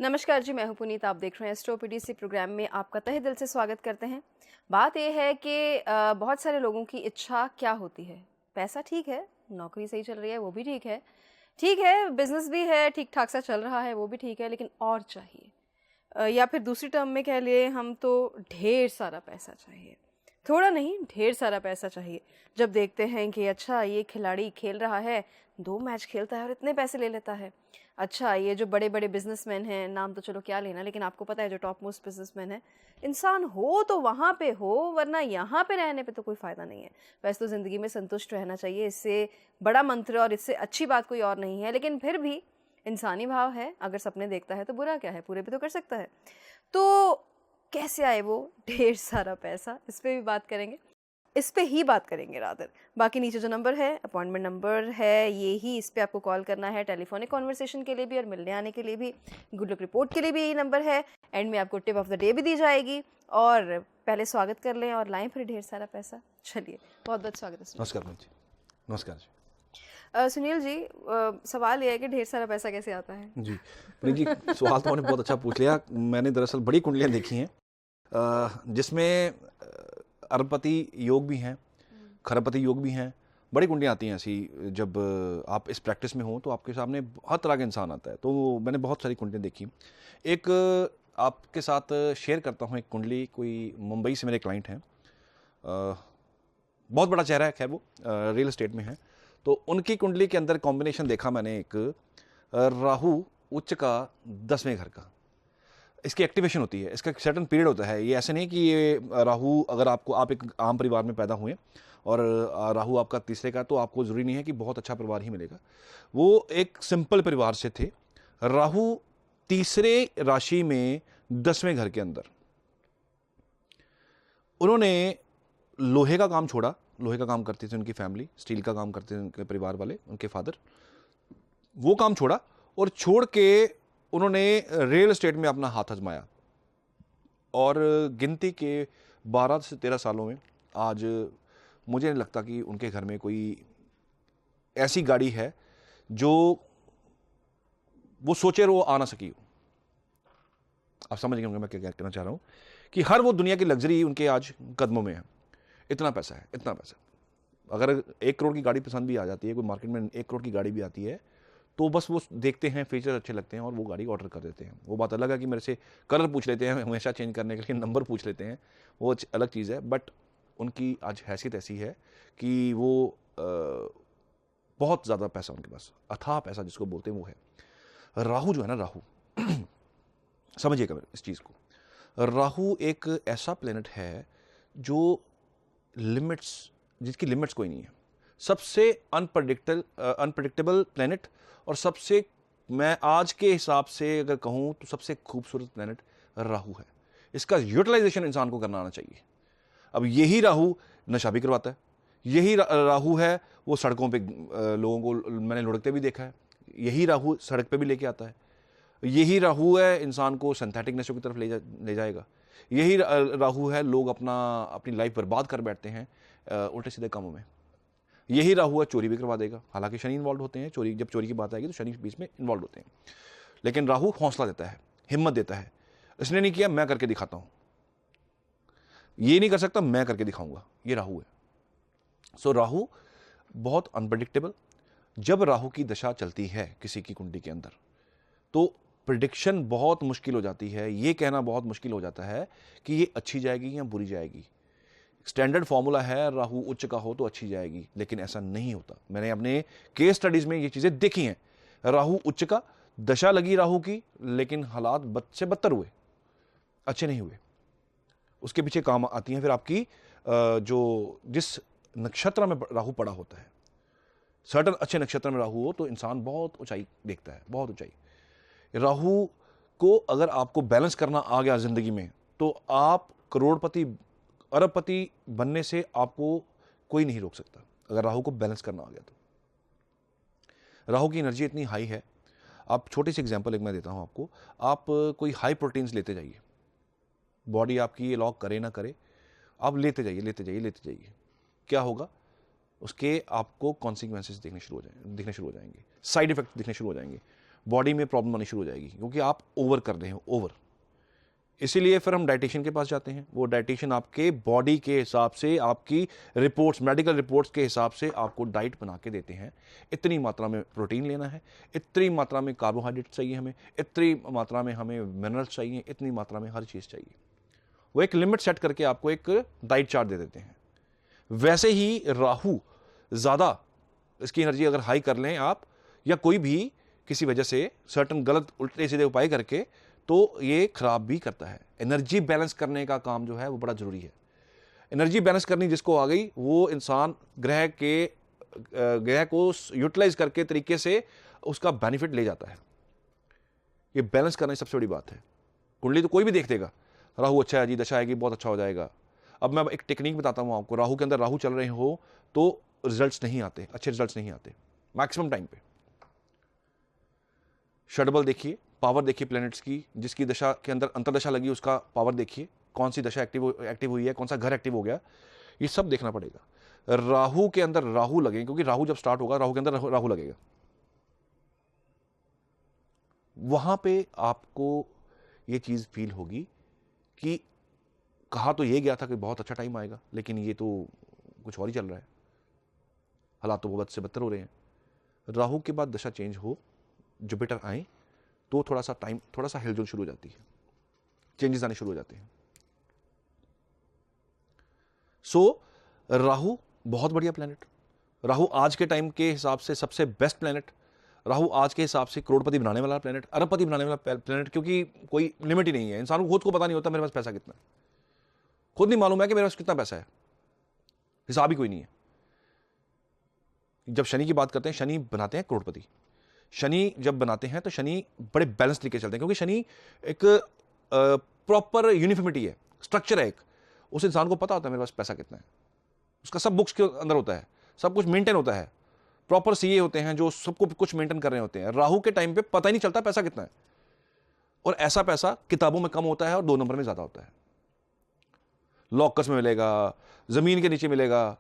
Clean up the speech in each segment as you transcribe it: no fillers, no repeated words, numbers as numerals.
नमस्कार जी, मैं हूं पुनीत। आप देख रहे हैं एस्ट्रो पीडीसी प्रोग्राम में आपका तहे दिल से स्वागत करते हैं। बात यह है कि बहुत सारे लोगों की इच्छा क्या होती है। पैसा ठीक है, नौकरी सही चल रही है वो भी ठीक है, बिजनेस भी है, ठीक ठाक सा चल रहा है वो भी ठीक है, लेकिन और चाहिए। या फिर दूसरी टर्म में कह लिए हम तो ढेर सारा पैसा चाहिए। थोड़ा नहीं, ढेर सारा पैसा चाहिए। जब देखते हैं कि अच्छा ये खिलाड़ी खेल रहा है, 2 मैच खेलता है और इतने पैसे ले लेता है। अच्छा ये जो बड़े-बड़े बिज़नेसमैन हैं, नाम तो चलो क्या लेना, लेकिन आपको पता है जो टॉप मोस्ट बिज़नेसमैन हैं, इंसान हो तो वहाँ पे हो, वरना यहाँ पे रहने पे तो कोई फ़ायदा नहीं है। वैसे तो ज़िंदगी में संतुष्ट रहना चाहिए, इससे बड़ा मंत्र और इससे अच्छी बात कोई और नहीं है, लेकिन फिर भी इंसानी भाव है, अगर सपने देखता है तो बुरा क्या है, पूरे भी तो कर सकता है। तो कैसे आए वो ढेर सारा पैसा, इस पे भी बात करेंगे। इस पे ही बात करेंगे रादर। बाकी नीचे जो नंबर है, अपॉइंटमेंट नंबर है, ये ही, इस पे आपको कॉल करना है टेलीफोनिक कॉन्वर्सेशन के लिए भी और मिलने आने के लिए भी। गुड लक रिपोर्ट के लिए भी यही नंबर है। एंड में आपको टिप ऑफ द डे भी दी जाएगी। और पहले स्वागत कर लें और लाएं फिर ढेर सारा पैसा। चलिए, बहुत बहुत स्वागत है सुनील। नमस्कार जी। नमस्कार जी। सुनील जी, सवाल ये है कि ढेर सारा पैसा कैसे आता है? जी पुनीत जी, सवाल तो आपने बहुत अच्छा पूछ लिया। मैंने दरअसल बड़ी कुंडलियाँ देखी हैं जिसमें अरबपति योग भी हैं, खरबपति योग भी हैं। बड़ी कुंडलियाँ आती हैं ऐसी। जब आप इस प्रैक्टिस में हो तो आपके सामने हर तरह का इंसान आता है। तो मैंने बहुत सारी कुंडलियाँ देखी। एक आपके साथ शेयर करता हूँ। एक कुंडली, कोई मुंबई से मेरे क्लाइंट हैं, बहुत बड़ा चेहरा है, खैर वो रियल एस्टेट में है। तो उनकी कुंडली के अंदर कॉम्बिनेशन देखा मैंने, एक राहु उच्च का 10वें घर का। इसकी एक्टिवेशन होती है, इसका एक सर्टन पीरियड होता है। ये ऐसे नहीं कि ये राहु, अगर आप एक आम परिवार में पैदा हुए और राहु आपका तीसरे का, तो आपको ज़रूरी नहीं है कि बहुत अच्छा परिवार ही मिलेगा। वो एक सिंपल परिवार से थे। राहु तीसरे राशि में 10वें घर के अंदर, उन्होंने लोहे का काम छोड़ा। लोहे का काम करती थी उनकी फैमिली, स्टील का काम करते थे उनके परिवार वाले, उनके फादर। वो काम छोड़ा और छोड़ के उन्होंने रियल एस्टेट में अपना हाथ आजमाया। और गिनती के 12 से 13 सालों में आज मुझे नहीं लगता कि उनके घर में कोई ऐसी गाड़ी है जो वो सोचे वो आ ना सकी हो। आप समझ गए मैं क्या कहना चाह रहा हूं, कि हर वो दुनिया की लग्जरी उनके आज कदमों में है। इतना पैसा है, इतना पैसा। अगर 1 करोड़ की गाड़ी पसंद भी आ जाती है, कोई मार्केट में 1 करोड़ की गाड़ी भी आती है, तो बस वो देखते हैं, फीचर अच्छे लगते हैं और वो गाड़ी ऑर्डर कर देते हैं। वो बात अलग है कि मेरे से कलर पूछ लेते हैं, हमेशा चेंज करने के लिए नंबर पूछ लेते हैं, वो अलग चीज़ है। बट उनकी आज हैसियत ऐसी है कि वो बहुत ज़्यादा पैसा उनके पास, अथाह पैसा जिसको बोलते हैं वो है। राहु जो है ना, राहु समझिएगा इस चीज़ को। राहु एक ऐसा प्लेनेट है जो जिसकी लिमिट्स कोई नहीं है। सबसे अनप्रडिक्टेबल प्लेनेट, और सबसे, मैं आज के हिसाब से अगर कहूं तो सबसे खूबसूरत प्लेनेट राहु है। इसका यूटिलाइजेशन इंसान को करना आना चाहिए। अब यही राहु नशा भी करवाता है। यही राहु है वो सड़कों पे लोगों को मैंने लुढ़कते भी देखा है। यही राहु सड़क पे भी लेके आता है। यही राहु है इंसान को सिंथेटिक नशों की तरफ ले जाएगा। यही राहु है लोग अपनी लाइफ बर्बाद कर बैठते हैं उल्टे सीधे कामों में। यही राहु है चोरी भी करवा देगा। हालांकि शनि इन्वॉल्व होते हैं, जब चोरी की बात आएगी तो शनि बीच में इन्वॉल्व होते हैं। लेकिन राहु हौसला देता है, हिम्मत देता है। इसने नहीं किया, मैं करके दिखाता हूं। ये नहीं कर सकता, मैं करके दिखाऊंगा। ये राहु है। सो राहु बहुत अनप्रडिक्टेबल। जब राहु की दशा चलती है किसी की कुंडली के अंदर, तो प्रिडिक्शन बहुत मुश्किल हो जाती है। ये कहना बहुत मुश्किल हो जाता है कि ये अच्छी जाएगी या बुरी जाएगी। स्टैंडर्ड फॉर्मूला है राहु उच्च का हो तो अच्छी जाएगी, लेकिन ऐसा नहीं होता। मैंने अपने केस स्टडीज में ये चीजें देखी हैं। राहु उच्च का, दशा लगी राहु की, लेकिन हालात बद से बदतर हुए, अच्छे नहीं हुए। उसके पीछे काम आती हैं फिर आपकी जिस नक्षत्र में राहु पड़ा होता है। सर्टन अच्छे नक्षत्र में राहु हो तो इंसान बहुत ऊंचाई देखता है, बहुत ऊंचाई। राहु को अगर आपको बैलेंस करना आ गया जिंदगी में, तो आप करोड़पति अरबपति बनने से आपको कोई नहीं रोक सकता, अगर राहु को बैलेंस करना आ गया तो। राहु की एनर्जी इतनी हाई है। आप छोटी सी एग्जांपल एक मैं देता हूं आपको। आप कोई हाई प्रोटीन्स लेते जाइए, बॉडी आपकी ये लॉक करे ना करे, आप लेते जाइए लेते जाइए लेते जाइए, क्या होगा? उसके आपको कॉन्सिक्वेंसेस दिखने शुरू हो जाएंगे, साइड इफेक्ट दिखने शुरू हो जाएंगे। बॉडी में प्रॉब्लम आनी शुरू हो जाएगी, क्योंकि आप ओवर कर रहे हो, ओवर। इसीलिए फिर हम डाइटिशियन के पास जाते हैं। वो डाइटिशियन आपके बॉडी के हिसाब से, आपकी रिपोर्ट्स, मेडिकल रिपोर्ट्स के हिसाब से आपको डाइट बना के देते हैं। इतनी मात्रा में प्रोटीन लेना है, इतनी मात्रा में कार्बोहाइड्रेट चाहिए हमें, इतनी मात्रा में हमें मिनरल्स चाहिए, इतनी मात्रा में हर चीज़ चाहिए। वो एक लिमिट सेट करके आपको एक डाइट चार्ट दे देते हैं। वैसे ही राहु ज़्यादा, इसकी एनर्जी अगर हाई कर लें आप, या कोई भी किसी वजह से सर्टन गलत उल्टे सीधे उपाय करके, तो ये खराब भी करता है। एनर्जी बैलेंस करने का काम जो है वो बड़ा जरूरी है। एनर्जी बैलेंस करनी जिसको आ गई, वो इंसान ग्रह को यूटिलाइज करके तरीके से उसका बेनिफिट ले जाता है। ये बैलेंस करना सबसे बड़ी बात है। कुंडली तो कोई भी देख देगा, राहु अच्छा है जी, दशा आएगी, बहुत अच्छा हो जाएगा। अब मैं एक टेक्निक बताता हूँ आपको। राहु के अंदर राहु चल रहे हो तो रिजल्ट्स नहीं आते, अच्छे रिजल्ट्स नहीं आते मैक्सिमम टाइम पे। षडबल देखिए, पावर देखिए प्लैनेट्स की, जिसकी दशा के अंदर अंतरदशा लगी उसका पावर देखिए, कौन सी दशा एक्टिव हुई है, कौन सा घर एक्टिव हो गया, ये सब देखना पड़ेगा। राहु के अंदर राहु लगे, क्योंकि राहु जब स्टार्ट होगा, राहु के अंदर राहु लगेगा, वहां पे आपको ये चीज फील होगी कि कहा तो ये गया था कि बहुत अच्छा टाइम आएगा, लेकिन ये तो कुछ और ही चल रहा है, हालात तो बहुत से बदतर हो रहे हैं। राहु के बाद दशा चेंज हो, जुपिटर आए, तो थोड़ा सा हिलजुल शुरू हो जाती है, चेंजेस आने शुरू हो जाते हैं। राहु बहुत बढ़िया प्लैनेट। राहु आज के टाइम के हिसाब से सबसे बेस्ट प्लैनेट। राहु आज के हिसाब से करोड़पति बनाने वाला प्लैनेट, अरबपति बनाने वाला प्लैनेट, क्योंकि कोई लिमिट ही नहीं है। इंसान को खुद को पता नहीं होता मेरे पास पैसा कितना है, खुद नहीं मालूम है कि मेरे पास कितना पैसा है, हिसाब ही कोई नहीं है। जब शनि की बात करते हैं, शनि बनाते हैं करोड़पति। शनि जब बनाते हैं तो शनि बड़े बैलेंस तरीके से चलते हैं, क्योंकि शनि एक प्रॉपर यूनिफॉर्मिटी है, स्ट्रक्चर है एक। उस इंसान को पता होता है मेरे पास पैसा कितना है, उसका सब बुक्स के अंदर होता है, सब कुछ मेंटेन होता है, प्रॉपर सीए होते हैं जो सबको कुछ मेंटेन कर रहे होते हैं। राहु के टाइम पे पता ही नहीं चलता पैसा कितना है, और ऐसा पैसा किताबों में कम होता है और 2 नंबर में ज्यादा होता है। लॉकर्स में मिलेगा, जमीन के नीचे मिलेगा,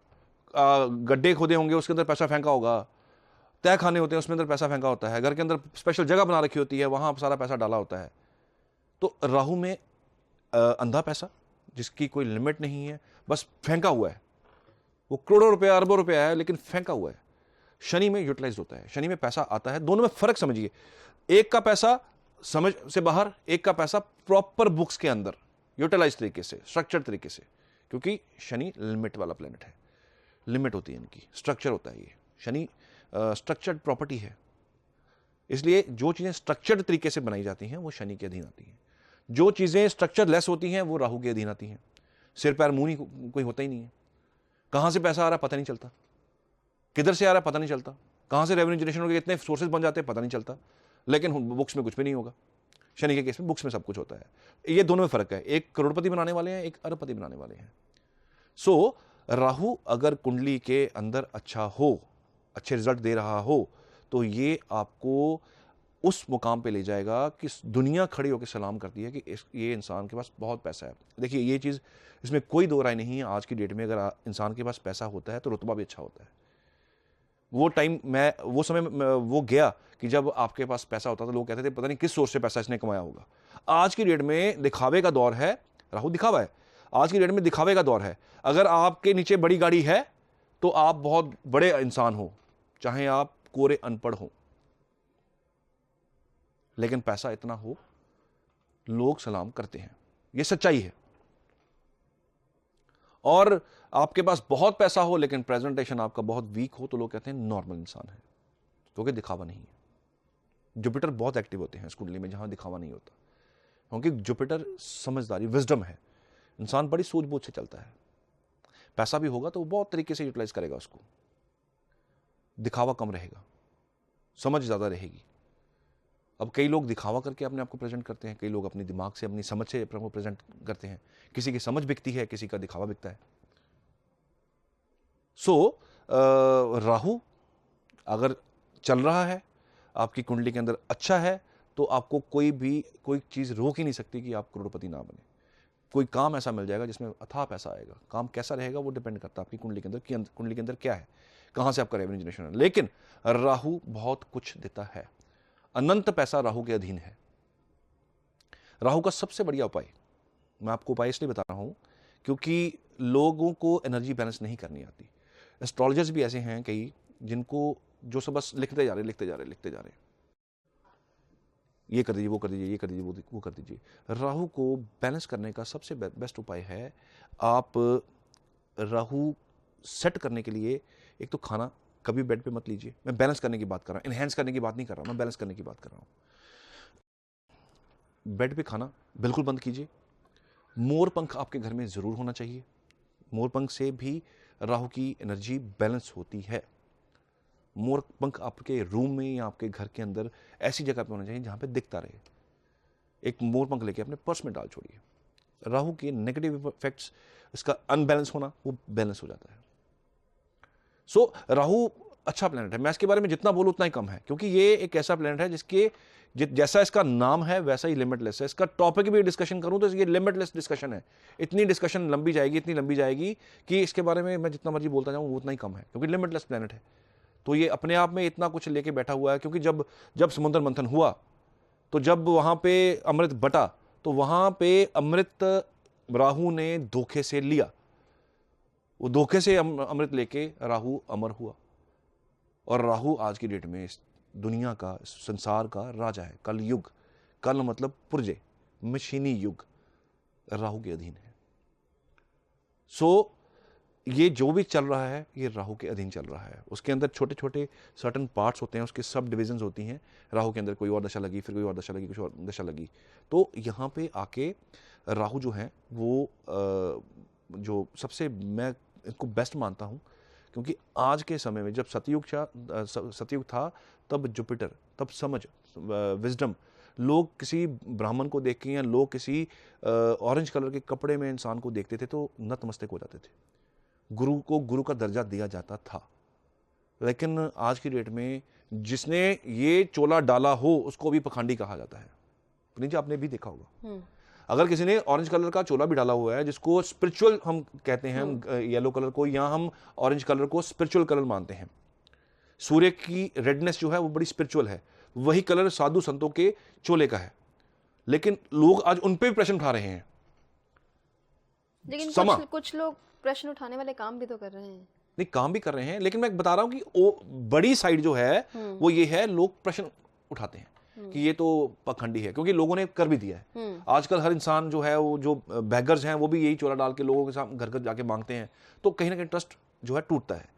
गड्ढे खोदे होंगे उसके अंदर पैसा फेंका होगा, तय खाने होते हैं उसमें अंदर पैसा फेंका होता है, घर के अंदर स्पेशल जगह बना रखी होती है, वहां सारा पैसा डाला होता है। तो राहु में अंधा पैसा जिसकी कोई लिमिट नहीं है, बस फेंका हुआ है, वो करोड़ों रुपया अरबों रुपया है लेकिन फेंका हुआ है। शनि में यूटिलाइज होता है, शनि में पैसा आता है। दोनों में फर्क समझिए, एक का पैसा समझ से बाहर, एक का पैसा प्रॉपर बुक्स के अंदर यूटिलाइज तरीके से, स्ट्रक्चर तरीके से, क्योंकि शनि लिमिट वाला प्लेनेट है, लिमिट होती है इनकी, स्ट्रक्चर होता है। ये शनि स्ट्रक्चर्ड प्रॉपर्टी है, इसलिए जो चीजें स्ट्रक्चर्ड तरीके से बनाई जाती हैं वो शनि के अधीन आती हैं। जो चीजें स्ट्रक्चर लेस होती हैं वो राहु के अधीन आती हैं। सिर पैर मुंह नहीं, कोई होता ही नहीं है, कहां से पैसा आ रहा है पता नहीं चलता, किधर से आ रहा है पता नहीं चलता, कहां से रेवेन्यू जनरेशन हो गया, इतने सोर्सेज बन जाते हैं पता नहीं चलता, लेकिन बुक्स में कुछ भी नहीं होगा। शनि के केस में बुक्स में सब कुछ होता है। ये दोनों में फर्क है, एक करोड़पति बनाने वाले हैं, एक अरबपति बनाने वाले हैं। राहु अगर कुंडली के अंदर अच्छा हो, अच्छे रिजल्ट दे रहा हो, तो ये आपको उस मुकाम पे ले जाएगा कि दुनिया खड़ी होकर सलाम करती है कि ये इंसान के पास बहुत पैसा है। देखिए ये चीज़, इसमें कोई दो राय नहीं है। आज की डेट में अगर इंसान के पास पैसा होता है तो रुतबा भी अच्छा होता है। वो टाइम वो समय वो गया कि जब आपके पास पैसा होता था, लोग कहते थे पता नहीं किस सोर्स से पैसा इसने कमाया होगा। आज की डेट में दिखावे का दौर है, राहु दिखावा है, आज की डेट में दिखावे का दौर है। अगर आपके नीचे बड़ी गाड़ी है तो आप बहुत बड़े इंसान हो, चाहे आप कोरे अनपढ़ हो, लेकिन पैसा इतना हो लोग सलाम करते हैं, यह सच्चाई है। और आपके पास बहुत पैसा हो लेकिन प्रेजेंटेशन आपका बहुत वीक हो तो लोग कहते हैं नॉर्मल इंसान है, क्योंकि दिखावा नहीं है। जुपिटर बहुत एक्टिव होते हैं इस कुंडली में जहां दिखावा नहीं होता, क्योंकि जुपिटर समझदारी, विजडम है। इंसान बड़ी सूझबूझ से चलता है। पैसा भी होगा तो वो बहुत तरीके से यूटिलाइज करेगा उसको, दिखावा कम रहेगा, समझ ज्यादा रहेगी। अब कई लोग दिखावा करके अपने आप को प्रेजेंट करते हैं, कई लोग अपने दिमाग से, अपनी समझ से अपने को प्रेजेंट करते हैं। किसी की समझ बिकती है, किसी का दिखावा बिकता है। राहु अगर चल रहा है आपकी कुंडली के अंदर अच्छा है तो आपको कोई चीज रोक ही नहीं सकती कि आप करोड़पति ना बने। कोई काम ऐसा मिल जाएगा जिसमें अथाह पैसा आएगा। काम कैसा रहेगा वो डिपेंड करता है आपकी कुंडली के अंदर क्या है, कहां से आपका रेवेन्यू जनरेशन है। लेकिन राहु बहुत कुछ देता है। अनंत पैसा राहु के अधीन है। राहु का सबसे बढ़िया उपाय, मैं आपको उपाय इसलिए बता रहा हूं क्योंकि लोगों को एनर्जी बैलेंस नहीं करनी आती। एस्ट्रोलॉजर्स भी ऐसे हैं कई जिनको जो सब बस लिखते जा रहे, ये कर दीजिए, वो कर दीजिए, ये कर दीजिए, वो कर दीजिए। राहु को बैलेंस करने का सबसे बेस्ट उपाय है, आप राहु सेट करने के लिए एक तो खाना कभी बेड पे मत लीजिए। मैं बैलेंस करने की बात कर रहा हूँ, एनहेंस करने की बात नहीं कर रहा हूँ, मैं बैलेंस करने की बात कर रहा हूँ। बेड पे खाना बिल्कुल बंद कीजिए। मोर पंख आपके घर में जरूर होना चाहिए। मोर पंख से भी राहु की एनर्जी बैलेंस होती है। मोर पंख आपके रूम में या आपके घर के अंदर ऐसी जगह पे होना चाहिए जहां पे दिखता रहे। एक मोर पंख लेके अपने पर्स में डाल छोड़िए। राहु के नेगेटिव इफेक्ट्स, इसका अनबैलेंस होना, वो बैलेंस हो जाता है। सो राहु अच्छा प्लेनेट है। मैं इसके बारे में जितना बोलूं उतना ही कम है, क्योंकि ये एक ऐसा प्लेनेट है जिसके जैसा इसका नाम है वैसा ही लिमिटलेस है। इसका टॉपिक भी डिस्कशन करूं तो ये लिमिटलेस डिस्कशन है। इतनी डिस्कशन लंबी जाएगी कि इसके बारे में मैं जितना मर्जी बोलता जाऊं वो उतना ही कम है, क्योंकि लिमिटलेस प्लेनेट है। तो ये अपने आप में इतना कुछ लेके बैठा हुआ है, क्योंकि जब समुद्र मंथन हुआ तो जब वहां पे अमृत बटा तो वहां पे अमृत राहु ने धोखे से लिया। वो धोखे से अमृत लेके राहु अमर हुआ। और राहु आज की डेट में इस दुनिया का, इस संसार का राजा है। कल युग, कल मतलब पुर्जे, मशीनी युग राहु के अधीन है। सो ये जो भी चल रहा है ये राहु के अधीन चल रहा है। उसके अंदर छोटे छोटे सर्टन पार्ट्स होते हैं, उसके सब डिविजन्स होती हैं। राहु के अंदर कोई और दशा लगी, फिर कोई और दशा लगी, कुछ और दशा लगी। तो यहाँ पे आके राहु जो है वो जो सबसे मैं इसको बेस्ट मानता हूँ, क्योंकि आज के समय में जब सतयुग था तब जुपिटर, तब समझ, विजडम, लोग किसी ब्राह्मण को देख के या लोग किसी ऑरेंज कलर के कपड़े में इंसान को देखते थे तो नतमस्तक हो जाते थे। गुरु को गुरु का दर्जा दिया जाता था। लेकिन आज की डेट में जिसने ये चोला डाला हो उसको भी पखंडी कहा जाता है। पुनीत जी आपने भी देखा होगा, अगर किसी ने ऑरेंज कलर का चोला भी डाला हुआ है, जिसको स्पिरिचुअल हम कहते हैं, येलो कलर को, या हम ऑरेंज कलर को स्पिरिचुअल कलर मानते हैं। सूर्य की रेडनेस जो है वो बड़ी स्पिरिचुअल है, वही कलर साधु संतों के चोले का है। लेकिन लोग आज उन पे भी प्रश्न उठा रहे हैं। लेकिन कुछ लोग प्रश्न उठाने वाले काम भी तो कर रहे हैं। नहीं, काम भी कर रहे हैं, लेकिन मैं बता रहा हूं कि बड़ी साइड जो है वो ये है, लोग प्रश्न उठाते हैं कि ये तो पखंडी है, क्योंकि लोगों ने कर भी दिया है। आजकल हर इंसान जो है, वो जो बैगर्स हैं वो भी यही चोला डाल के लोगों के साथ घर घर जाके मांगते हैं, तो कहीं ना कहीं ट्रस्ट जो है टूटता है।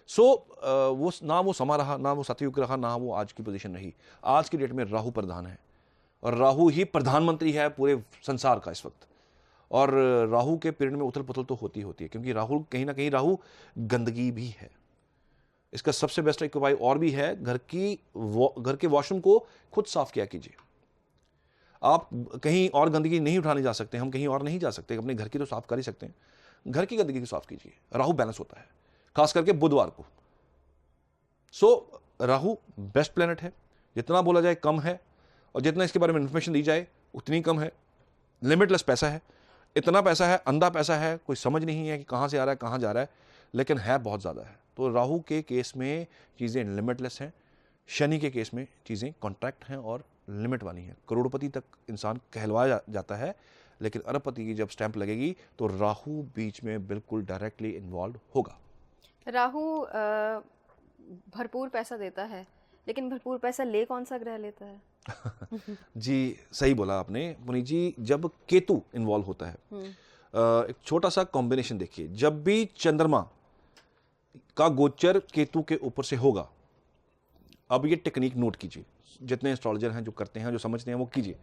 सो वो ना वो समा रहा, ना वो सतयुग रहा, ना वो आज की पोजीशन रही। आज की डेट में राहु प्रधान है और राहु ही प्रधानमंत्री है पूरे संसार का इस वक्त। और राहु के पीरियड में उथल पुथल तो होती है, क्योंकि राहु कहीं ना कहीं राहु गंदगी भी है। इसका सबसे बेस्ट एक उपाय और भी है, घर के वॉशरूम को खुद साफ किया कीजिए। आप कहीं और गंदगी नहीं उठाने जा सकते, हम कहीं और नहीं जा सकते, अपने घर की तो साफ कर ही सकते हैं। घर की गंदगी को साफ कीजिए। राहु बैलेंस होता है, खास करके बुधवार को। सो राहु बेस्ट प्लेनेट है, जितना बोला जाए कम है, और जितना इसके बारे में इंफॉर्मेशन दी जाए उतनी कम है। लिमिटलेस पैसा है, इतना पैसा है, अंधा पैसा है, कोई समझ नहीं है कि कहाँ से आ रहा है, कहाँ जा रहा है, लेकिन है बहुत ज़्यादा है। तो राहु के केस में चीज़ें लिमिटलेस हैं, शनि के केस में चीज़ें कॉन्ट्रैक्ट हैं और लिमिट वाली हैं। करोड़पति तक इंसान कहलवाया जाता है, लेकिन अरबपति की जब स्टैंप लगेगी तो राहु बीच में बिल्कुल डायरेक्टली इन्वॉल्व होगा। राहु भरपूर पैसा देता है, लेकिन भरपूर पैसा ले कौन सा ग्रह लेता है? जी सही बोला आपने पुनीत जी। जब केतु इन्वॉल्व होता है, एक छोटा सा कॉम्बिनेशन देखिए, जब भी चंद्रमा का गोचर केतु के ऊपर से होगा, अब ये टेक्निक नोट कीजिए, जितने एस्ट्रोलॉजर हैं जो करते हैं, जो समझते हैं, वो कीजिए।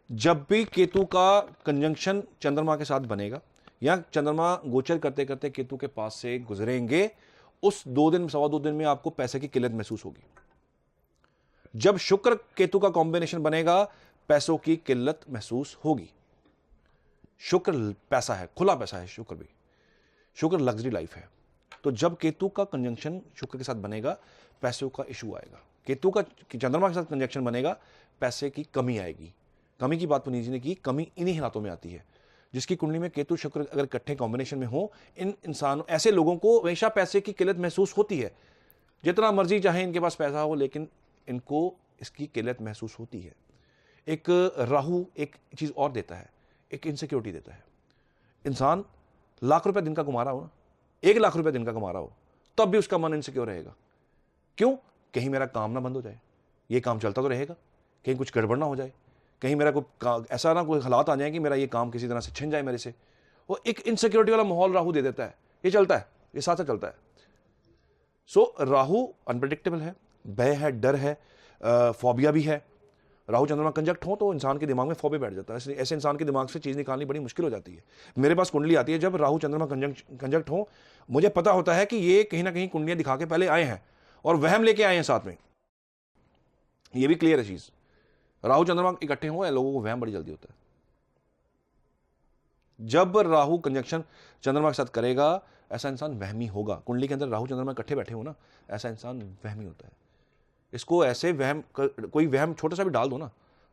जब भी केतु का कंजंक्शन चंद्रमा के साथ बनेगा या चंद्रमा गोचर करते करते केतु के पास से गुजरेंगे, उस 2 दिन, सवा 2 दिन में आपको पैसे की किल्लत महसूस होगी। जब शुक्र केतु का कॉम्बिनेशन बनेगा, पैसों की किल्लत महसूस होगी। शुक्र पैसा है, खुला पैसा है शुक्र भी, शुक्र लग्जरी लाइफ है। तो जब केतु का कंजंक्शन शुक्र के साथ बनेगा, पैसों का इशू आएगा। केतु का चंद्रमा के साथ कंजंक्शन बनेगा, पैसे की कमी आएगी। कमी की बात पुनीत जी ने की, कमी इन्हीं हालातों में आती है। जिसकी कुंडली में केतु शुक्र अगर इकट्ठे कॉम्बिनेशन में हो, इन इंसानों, ऐसे लोगों को हमेशा पैसे की किल्लत महसूस होती है। जितना मर्जी चाहे इनके पास पैसा हो, लेकिन इनको इसकी किल्लत महसूस होती है। एक राहु एक चीज़ और देता है, एक इनसिक्योरिटी देता है। इंसान लाख रुपए दिन का कमा रहा हो ना, 1 लाख रुपए दिन का कमा रहा हो, तब भी उसका मन इनसिक्योर रहेगा। क्यों? कहीं मेरा काम ना बंद हो जाए, ये काम चलता तो रहेगा, कहीं कुछ गड़बड़ ना हो जाए, कहीं मेरा कोई ऐसा ना कोई हालात आ जाए कि मेरा ये काम किसी तरह से छिन जाए मेरे से। वो एक इनसिक्योरिटी वाला माहौल राहु दे देता है। ये चलता है, ये साथ साथ चलता है। सो राहु अनप्रेडिक्टेबल है, भय है, डर है, फोबिया भी है। राहु चंद्रमा कंजक्ट हो तो इंसान के दिमाग में फोबिया बैठ जाता है। ऐसे इंसान के दिमाग से चीज़ निकालनी बड़ी मुश्किल हो जाती है। मेरे पास कुंडली आती है, जब राहु चंद्रमा कंजक्ट हो, मुझे पता होता है कि ये कहीं ना कहीं कुंडलियां दिखा के पहले आए हैं और वहम लेके आए हैं साथ में। ये भी क्लियर है चीज़। राहु चंद्रमा इकट्ठे हो, लोगों को वहम बड़ी जल्दी होता है। जब राहु कंजक्शन चंद्रमा के साथ करेगा, ऐसा इंसान वहमी होगा। कुंडली के अंदर राहु चंद्रमा इकट्ठे बैठे हो ना, ऐसा इंसान वहमी होता है। इसको ऐसे वहम कोई वहम छोटा सा भी डाल दो ना,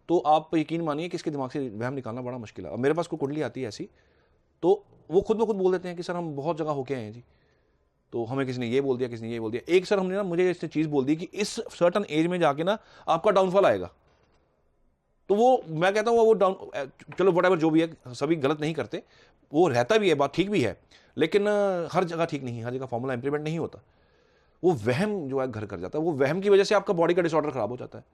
तो आप यकीन मानिए कि इसके दिमाग से वहम निकालना बड़ा मुश्किल है। अब मेरे पास कोई कुंडली आती है ऐसी, तो वो खुद ब खुद बोल देते हैं कि सर हम बहुत जगह होके आए हैं जी, तो हमें किसी ने ये बोल दिया, किसी ने ये बोल दिया। एक सर हमने ना, मुझे इसने चीज़ बोल दी कि इस सर्टन एज में जाके ना आपका डाउनफॉल आएगा। तो वो मैं कहता हूँ वो डाउन, चलो व्हाटएवर जो भी है, सभी गलत नहीं करते, वो रहता भी है, बात ठीक भी है, लेकिन हर जगह ठीक नहीं है, हर जगह फॉर्मूला इंप्लीमेंट नहीं होता। वो वहम जो है घर कर जाता है, वो वहम की वजह से आपका बॉडी का डिसऑर्डर खराब हो जाता है।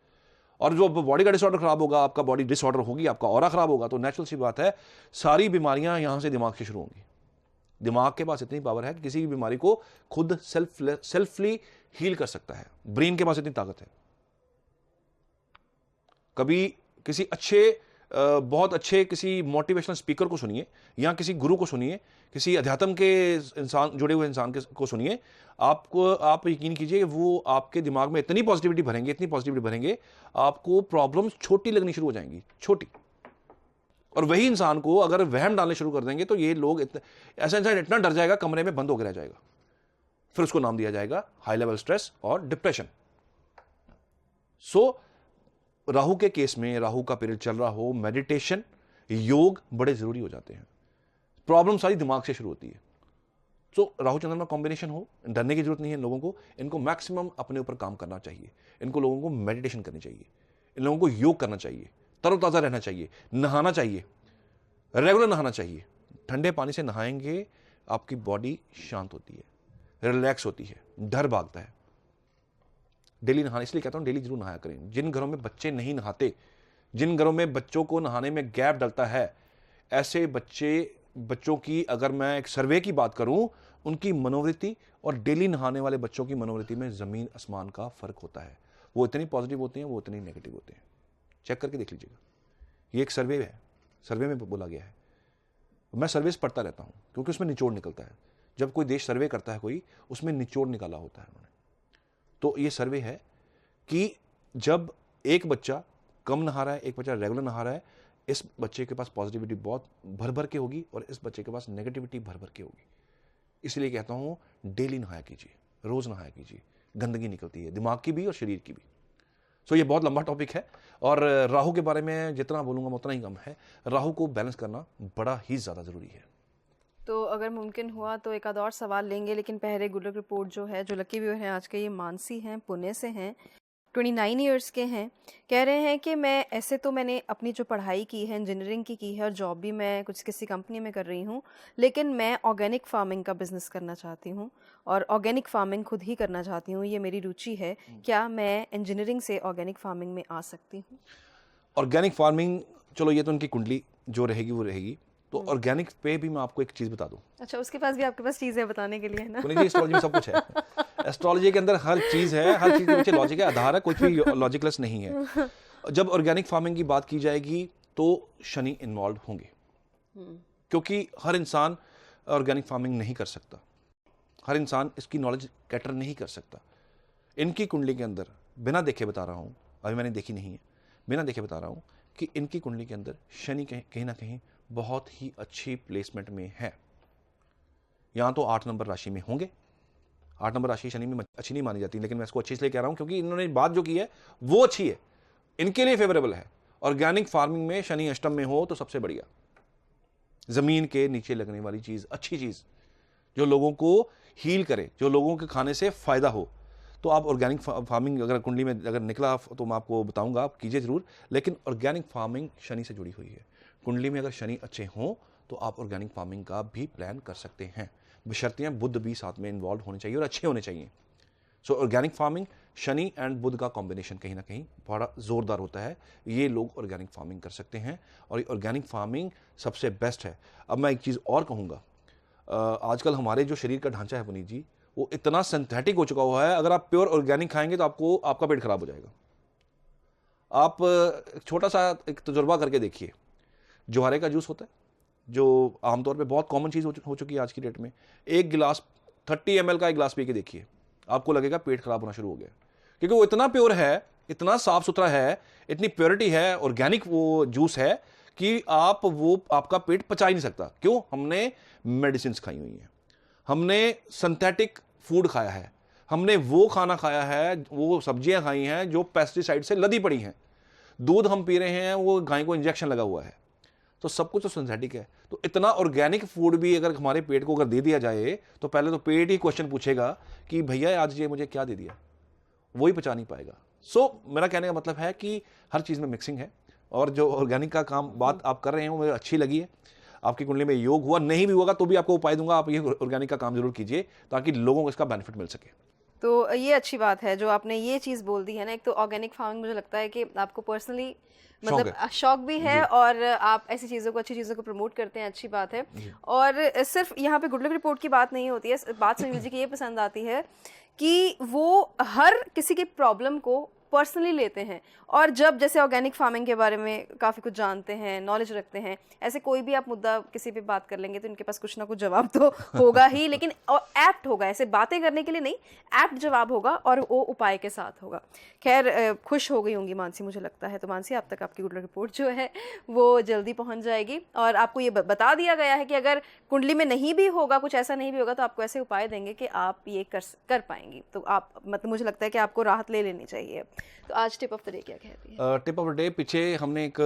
और जो बॉडी का डिसऑर्डर खराब होगा, आपका बॉडी डिसऑर्डर होगी, आपका ऑरा खराब होगा, तो नेचुरल सी बात है सारी बीमारियां यहां से दिमाग से शुरू होंगी। दिमाग के पास इतनी पावर है कि किसी भी बीमारी को खुद सेल्फली हील कर सकता है। ब्रेन के पास इतनी ताकत है। कभी किसी बहुत अच्छे किसी मोटिवेशनल स्पीकर को सुनिए, या किसी गुरु को सुनिए, किसी अध्यात्म के इंसान जुड़े हुए इंसान को सुनिए, आप यकीन कीजिए वो आपके दिमाग में इतनी पॉजिटिविटी भरेंगे, आपको प्रॉब्लम्स छोटी लगनी शुरू हो जाएंगी, छोटी। और वही इंसान को अगर वहम डालने शुरू कर देंगे तो ये लोग ऐसा इंसान इतना डर जाएगा, कमरे में बंद होकर रह जाएगा। फिर उसको नाम दिया जाएगा हाई लेवल स्ट्रेस और डिप्रेशन। सो राहु के केस में, राहु का पीरियड चल रहा हो, मेडिटेशन, योग बड़े जरूरी हो जाते हैं। प्रॉब्लम सारी दिमाग से शुरू होती है। सो राहु चंद्रमा कॉम्बिनेशन हो, डरने की जरूरत नहीं है इन लोगों को। इनको मैक्सिमम अपने ऊपर काम करना चाहिए, इनको लोगों को मेडिटेशन करनी चाहिए, इन लोगों को योग करना चाहिए, तरोताज़ा रहना चाहिए, नहाना चाहिए, रेगुलर नहाना चाहिए। ठंडे पानी से नहाएंगे आपकी बॉडी शांत होती है, रिलैक्स होती है, डर भागता है। डेली नहाना, इसलिए कहता हूं डेली जरूर नहाया करें। जिन घरों में बच्चे नहीं नहाते, जिन घरों में बच्चों को नहाने में गैप डलता है, ऐसे बच्चों की अगर मैं एक सर्वे की बात करूं, उनकी मनोवृत्ति और डेली नहाने वाले बच्चों की मनोवृत्ति में जमीन आसमान का फर्क होता है। वो इतनी पॉजिटिव होते हैं, वो इतनी नेगेटिव होते हैं। चेक करके देख लीजिएगा, ये एक सर्वे है, सर्वे में बोला गया है। मैं सर्वेस पढ़ता रहता हूं क्योंकि उसमें निचोड़ निकलता है। जब कोई देश सर्वे करता है कोई, उसमें निचोड़ निकाला होता है उन्होंने। तो ये सर्वे है कि जब एक बच्चा कम नहा रहा है, एक बच्चा रेगुलर नहा रहा है, इस बच्चे के पास पॉजिटिविटी बहुत भर भर के होगी और इस बच्चे के पास नेगेटिविटी भर भर के होगी। इसलिए कहता हूं डेली नहाया कीजिए, रोज नहाया कीजिए। गंदगी निकलती है दिमाग की भी और शरीर की भी। सो ये बहुत लंबा टॉपिक है और राहु के बारे में जितना बोलूंगा उतना ही कम है। राहु को बैलेंस करना बड़ा ही ज़्यादा ज़रूरी है। तो अगर मुमकिन हुआ तो एक आध और सवाल लेंगे, लेकिन पहले गुड रिपोर्ट जो है, जो लकी व्यूअर हैं आज के, ये मानसी हैं, पुणे से हैं, 29 ईयर्स के हैं। कह रहे हैं कि मैंने अपनी जो पढ़ाई की है, इंजीनियरिंग की है, और जॉब भी मैं कुछ किसी कंपनी में कर रही हूँ, लेकिन मैं ऑर्गेनिक फार्मिंग का बिज़नेस करना चाहती हूँ और ऑर्गेनिक फार्मिंग खुद ही करना चाहती हूँ, ये मेरी रुचि है। क्या मैं इंजीनियरिंग से ऑर्गेनिक फार्मिंग में आ सकती हूँ? ऑर्गेनिक फार्मिंग, चलो ये तो उनकी कुंडली जो रहेगी वो रहेगी। तो ऑर्गेनिक पे भी मैं आपको एक चीज़ बता दूं। अच्छा, उसके पास भी आपके पास चीज़ है बताने के लिए, है ना? एस्ट्रोलॉजी में सब कुछ है। एस्ट्रोलॉजी के अंदर हर चीज़ है, हर चीज़ के पीछे लॉजिक है, आधार है, कुछ भी लॉजिकलेस नहीं है। जब ऑर्गेनिक फार्मिंग की बात की जाएगी तो शनि इन्वॉल्व होंगे, क्योंकि हर इंसान ऑर्गेनिक फार्मिंग नहीं कर सकता, हर इंसान इसकी नॉलेज कैटर नहीं कर सकता। इनकी कुंडली के अंदर बिना देखे बता रहा हूँ, अभी मैंने देखी नहीं है, बिना देखे बता रहा हूँ कि इनकी कुंडली के अंदर शनि कहीं ना कहीं बहुत ही अच्छी प्लेसमेंट में है। यहाँ तो 8 नंबर राशि में होंगे। 8 नंबर राशि शनि में अच्छी नहीं मानी जाती, लेकिन मैं इसको अच्छी इसलिए कह रहा हूँ क्योंकि इन्होंने बात जो की है वो अच्छी है, इनके लिए फेवरेबल है। ऑर्गेनिक फार्मिंग में शनि अष्टम में हो तो सबसे बढ़िया, जमीन के नीचे लगने वाली चीज, अच्छी चीज जो लोगों को हील करे, जो लोगों के खाने से फायदा हो। तो आप ऑर्गेनिक फार्मिंग अगर कुंडली में अगर निकला तो मैं आपको बताऊंगा, आप कीजिए ज़रूर। लेकिन ऑर्गेनिक फार्मिंग शनि से जुड़ी हुई है। कुंडली में अगर शनि अच्छे हों तो आप ऑर्गेनिक फार्मिंग का भी प्लान कर सकते हैं, बशर्ते बुध भी साथ में इन्वॉल्व होने चाहिए और अच्छे होने चाहिए। So organic farming, Shani and Budh का कॉम्बिनेशन कहीं ना कहीं बड़ा ज़ोरदार होता है, ये लोग ऑर्गेनिक फार्मिंग कर सकते हैं और ये ऑर्गेनिक फार्मिंग सबसे बेस्ट है। अब मैं एक चीज़ और कहूँगा, आजकल हमारे जो शरीर का ढांचा है पुनीत जी, वो इतना सिंथेटिक हो चुका हुआ है, अगर आप प्योर ऑर्गेनिक खाएंगे तो आपका पेट खराब हो जाएगा। आप एक छोटा सा एक तजुर्बा करके देखिए, ज्वारे का जूस होता है जो आमतौर पे बहुत कॉमन चीज़ हो चुकी है आज की डेट में, एक गिलास 30 ml का एक गिलास पी के देखिए, आपको लगेगा पेट खराब होना शुरू हो गया, क्योंकि वो इतना प्योर है, इतना साफ सुथरा है, इतनी प्योरिटी है, ऑर्गेनिक वो जूस है कि आपका पेट पचा ही नहीं सकता। क्यों? हमने मेडिसिन खाई हुई हैं, हमने सिंथेटिक फूड खाया है, हमने वो खाना खाया है, वो सब्जियां खाई हैं जो पेस्टिसाइड से लदी पड़ी हैं, दूध हम पी रहे हैं वो गाय को इंजेक्शन लगा हुआ है, तो सब कुछ तो सिंथेटिक है। तो इतना ऑर्गेनिक फूड भी अगर हमारे पेट को अगर दे दिया जाए तो पहले तो पेट ही क्वेश्चन पूछेगा कि भैया आज ये मुझे क्या दे दिया, वही पचा नहीं पाएगा। मेरा कहने का मतलब है कि हर चीज़ में मिक्सिंग है, और जो ऑर्गेनिक का काम बात आप कर रहे हैं वो मुझे अच्छी लगी है। आपकी कुंडली में योग हुआ नहीं भी होगा तो भी आपको उपाय दूंगा, आप ये ऑर्गेनिक का काम जरूर कीजिए ताकि लोगों को इसका बेनिफिट मिल सके। तो ये अच्छी बात है जो आपने ये चीज़ बोल दी है ना। एक तो ऑर्गेनिक फार्मिंग मुझे लगता है कि आपको पर्सनली मतलब शौक भी है और आप ऐसी चीज़ों को, अच्छी चीज़ों को प्रमोट करते हैं, अच्छी बात है। और सिर्फ यहाँ पे गुड लक रिपोर्ट की बात नहीं होती है, बात सुनील जी की ये पसंद आती है कि वो हर किसी की प्रॉब्लम को पर्सनली लेते हैं, और जब जैसे ऑर्गेनिक फार्मिंग के बारे में काफ़ी कुछ जानते हैं, नॉलेज रखते हैं, ऐसे कोई भी आप मुद्दा किसी पे बात कर लेंगे तो इनके पास कुछ ना कुछ जवाब तो होगा ही, लेकिन एप्ट होगा, ऐसे बातें करने के लिए नहीं, एप्ट जवाब होगा और वो उपाय के साथ होगा। खैर खुश हो गई होंगी मानसी मुझे लगता है। तो मानसी आप तक आपकी गुड लक रिपोर्ट जो है वो जल्दी पहुँच जाएगी, और आपको ये बता दिया गया है कि अगर कुंडली में नहीं भी होगा, कुछ ऐसा नहीं भी होगा, तो आपको ऐसे उपाय देंगे कि आप ये कर पाएंगी। तो आप मतलब मुझे लगता है कि आपको राहत ले लेनी चाहिए। तो आज टिप ऑफ द डे क्या कहती है? टिप ऑफ द डे, पीछे हमने एक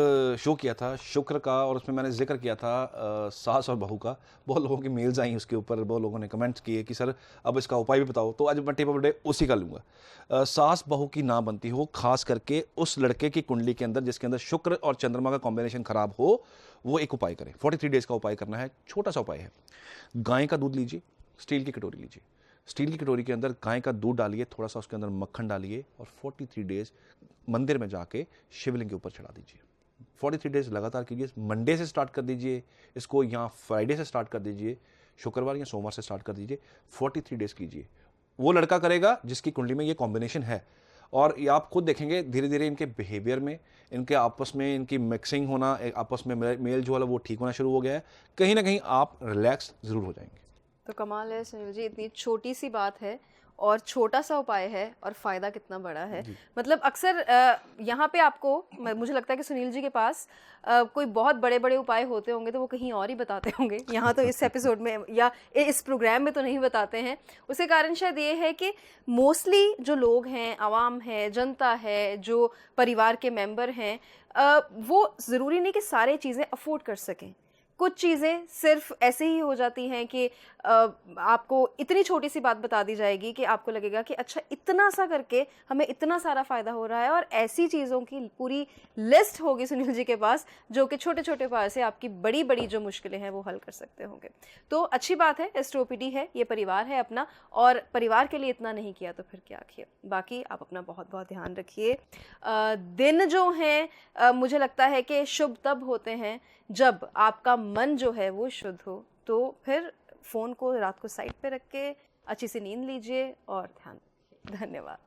शो किया था शुक्र का, और उसमें मैंने जिक्र किया था सास और बहू का। बहुत लोगों की मेल्स आई उसके ऊपर, बहुत लोगों ने कमेंट्स किए कि सर अब इसका उपाय भी बताओ, तो आज मैं टिप ऑफ द डे उसी का लूँगा। सास बहू की ना बनती हो, खास करके उस लड़के की कुंडली के अंदर जिसके अंदर शुक्र और चंद्रमा का कॉम्बिनेशन खराब हो, वो एक उपाय करें। 43 डेज़ का उपाय करना है, छोटा सा उपाय है। गाय का दूध लीजिए, स्टील की कटोरी लीजिए, स्टील की कटोरी के अंदर गाय का दूध डालिए, थोड़ा सा उसके अंदर मक्खन डालिए, और 43 डेज़ मंदिर में जाके शिवलिंग के ऊपर चढ़ा दीजिए। 43 डेज़ लगातार कीजिए। मंडे से स्टार्ट कर दीजिए इसको, या फ्राइडे से स्टार्ट कर दीजिए, शुक्रवार या सोमवार से स्टार्ट कर दीजिए। 43 डेज़ कीजिए। वो लड़का करेगा जिसकी कुंडली में ये कॉम्बिनेशन है, और ये आप खुद देखेंगे धीरे धीरे इनके बिहेवियर में, इनके आपस में इनकी मिक्सिंग होना, आपस में मेल जो है वो ठीक होना शुरू हो गया है। कहीं ना कहीं आप रिलैक्स ज़रूर हो जाएंगे। तो कमाल है सुनील जी, इतनी छोटी सी बात है और छोटा सा उपाय है और फ़ायदा कितना बड़ा है। मतलब अक्सर यहाँ पे आपको, मुझे लगता है कि सुनील जी के पास कोई बहुत बड़े बड़े उपाय होते होंगे तो वो कहीं और ही बताते होंगे, यहाँ तो इस एपिसोड में या इस प्रोग्राम में तो नहीं बताते हैं। उसके कारण शायद ये है कि मोस्टली जो लोग हैं, आवाम है, जनता है, जो परिवार के मेंबर हैं, वो ज़रूरी नहीं कि सारे चीज़ें अफोर्ड कर सकें। कुछ चीज़ें सिर्फ ऐसे ही हो जाती हैं कि आपको इतनी छोटी सी बात बता दी जाएगी कि आपको लगेगा कि अच्छा इतना सा करके हमें इतना सारा फ़ायदा हो रहा है, और ऐसी चीज़ों की पूरी लिस्ट होगी सुनील जी के पास जो कि छोटे छोटे उपाय से आपकी बड़ी बड़ी जो मुश्किलें हैं वो हल कर सकते होंगे। तो अच्छी बात है, एस्ट्रोपीडी है, ये परिवार है अपना, और परिवार के लिए इतना नहीं किया तो फिर क्या किया। बाकी आप अपना बहुत बहुत ध्यान रखिए। दिन जो हैं मुझे लगता है कि शुभ तब होते हैं जब आपका मन जो है वो शुद्ध हो। तो फिर फ़ोन को रात को साइड पे रख के अच्छी सी नींद लीजिए और ध्यान। धन्यवाद।